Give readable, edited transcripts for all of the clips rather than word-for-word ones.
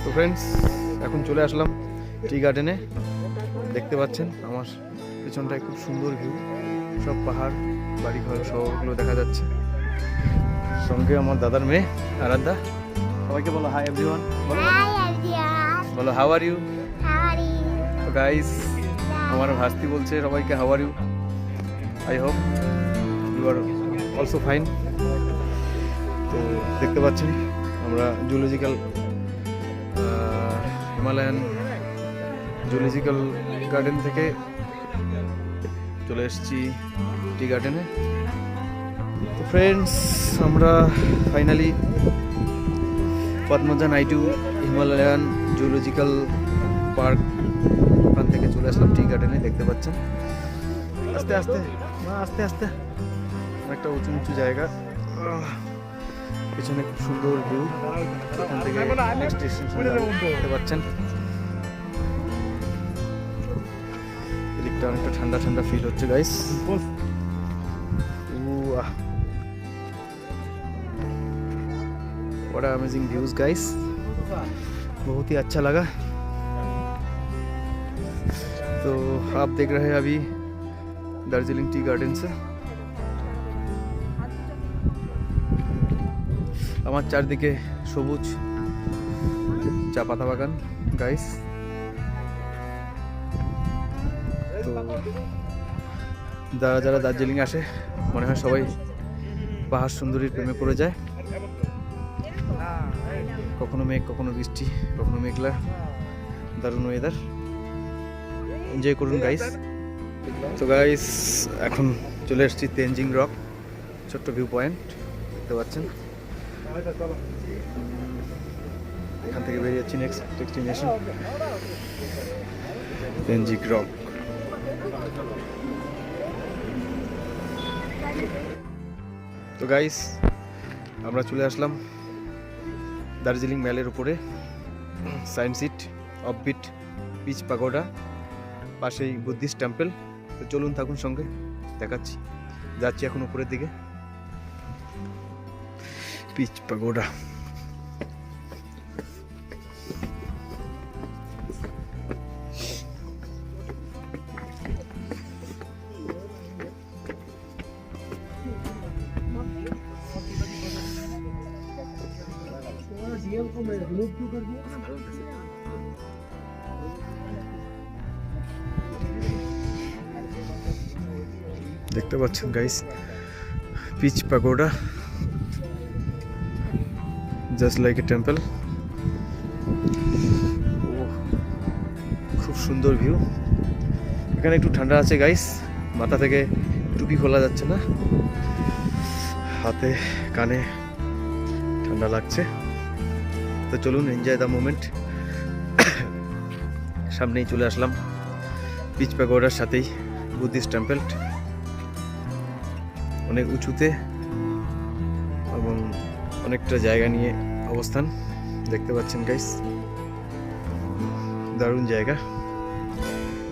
তো ফ্রেন্ডস, এখন চলে আসলাম টি গার্ডেনে। দেখতে পাচ্ছেন আমার পিছনটায় খুব সুন্দর ভিউ, সব পাহাড়, বাড়িঘর, শহরগুলো দেখা যাচ্ছে। সঙ্গে আমার দাদার মেয়ে আরাধ্যা। সবাইকে বলো হাই এভরিওয়ান। বলো হাউ আর ইউ। তো গাইস, আমার ভাস্তি বলছে সবাইকে how are you. I hope you are also fine. তো দেখতে পাচ্ছেন আমরা জুলজিক্যাল হিমালয়ান জুলজিক্যাল গার্ডেন থেকে চলে এসেছি টি গার্ডেনে। তো ফ্রেন্ডস, আমরা finally Padmaja Naidu Himalayan zoological park, ওখান থেকে চলে আসলাম টি গার্ডেনে। দেখতে পাচ্ছেন আস্তে আস্তে আস্তে আস্তে একটা উঁচু উঁচু জায়গা, পেছনে খুব সুন্দর ভিউ। এখান থেকে নেক্সট ডেস্টিনেশন দেখতে পাচ্ছেন। এদিকটা অনেকটা ঠান্ডা ঠান্ডা ফিল হচ্ছে guys. What amazing views guys, बहुत ही अच्छा लगा। तो आप देख रहे हैं अभी दार्जिलिंग टी गार्डन से। আমার চারদিকে সবুজ চা পাতা বাগান গাইস। তো যারা যারা দার্জিলিং আসে মনে হয় সবাই পাহাড় সুন্দরীর প্রেমে পড়ে যায়। কখনো মেঘ, কখনো বৃষ্টি, কখনো মেঘলা, দারুণ ওয়েদার। এনজয় করুন গাইস। তো গাইস, এখন চলে এসেছি তেনজিং রক, ছোট্ট ভিউ পয়েন্ট দেখতে পাচ্ছেন। এখান থেকে বেরিয়ে যাচ্ছি নেক্সট ডেস্টিনেশন তেনজিং রক। তো গাইস, আমরা চলে আসলাম দার্জিলিং ম্যালের উপরে, সায়েন্স সিট, অফবিট, পিচ পাগোডা, পাশেই বুদ্ধিস্ট টেম্পল। তো চলুন থাকুন সঙ্গে, দেখাচ্ছি। যাচ্ছি এখন উপরের দিকে, পিচ পাগোডা। দেখতে পাচ্ছেন guys, peace pagoda, just like a temple. খুব সুন্দর ভিউ। এখানে একটু ঠান্ডা আছে গাইস, মাথা থেকে টুপি খোলা যাচ্ছে না, হাতে কানে ঠান্ডা লাগছে। তো চলুন, এনজয় দ্য মোমেন্ট। সামনেই চলে আসলাম পিচ পাগোডার সাথেই বুদ্ধিস্ট টেম্পল, অনেক উঁচুতে এবং অনেকটা জায়গা নিয়ে অবস্থান। দেখতে পাচ্ছেন গাইস, দারুণ জায়গা,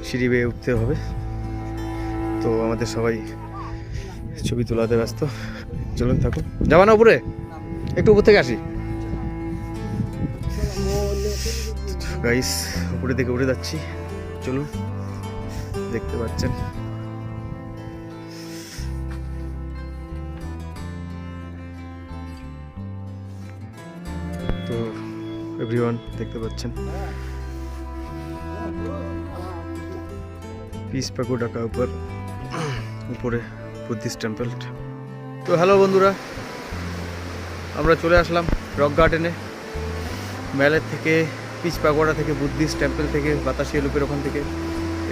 সিঁড়ি বেয়ে উঠতে হবে। তো আমাদের সবাই ছবি তোলাতে ব্যস্ত। চলুন থাকুন, যাবা না উপরে, একটু উপর থেকে আসি গাইস। উপরে দিকে উঠে যাচ্ছি, চলুন। দেখতে পাচ্ছেন তো এভরিওয়ান, দেখতে পাচ্ছেন পিচ পাগোডা কা উপরে বুদ্ধিস্ট টেম্পল। তো হ্যালো বন্ধুরা, আমরা চলে আসলাম রক গার্ডেনে। ম্যালের থেকে, পিচ পাগোডা থেকে, বুদ্ধিস্ট টেম্পল থেকে, বাতাসিয়া লুপের ওখান থেকে।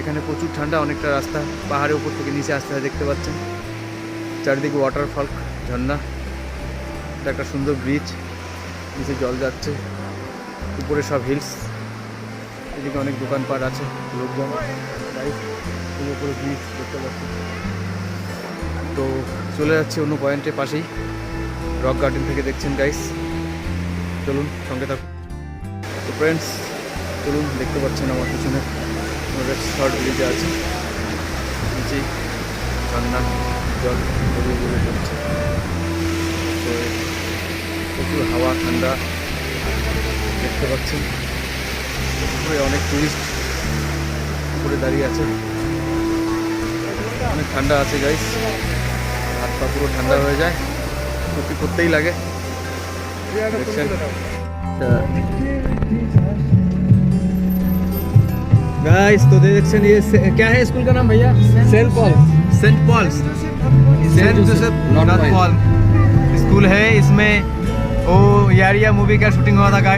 এখানে প্রচুর ঠান্ডা, অনেকটা রাস্তা পাহাড়ের উপর থেকে নিচে আসতে হয়। দেখতে পাচ্ছেন চারিদিকে ওয়াটারফল, ঝর্ণা, এটা একটা সুন্দর ব্রিজ, নিচে জল যাচ্ছে, উপরে সব হিলস, এদিকে অনেক দোকানপাট আছে, লোকজন, উপরে ব্রিজ দেখতে পাচ্ছেন। তো চলে যাচ্ছে অন্য পয়েন্টের পাশেই, রক গার্ডেন থেকে দেখছেন গাইস। চলুন সঙ্গে থাকুন। তো ফ্রেন্ডস, চলুন, দেখতে পাচ্ছেন আমার পিছনে শর্ট ব্রিজে আছে, নিচেই ঝর্ণা, জল গড়িয়ে গড়িয়ে পড়ছে। তো প্রচুর হাওয়া, ঠান্ডা দেখতে পাচ্ছেন। উপরে অনেক টুরিস্ট উপরে দাঁড়িয়ে আছে, অনেক ঠান্ডা আছে গাইস, হাত পা পুরো ঠান্ডা হয়ে যায়, টুপি করতেই লাগে দেখছেন। गाइस तो देखिए ये क्या है स्कूल का नाम भैया? Saint Paul. Saint Paul's, saint Joseph not Paul school है। इसमें वो यारिया मूवी का शूटिंग हुआ था गाइस।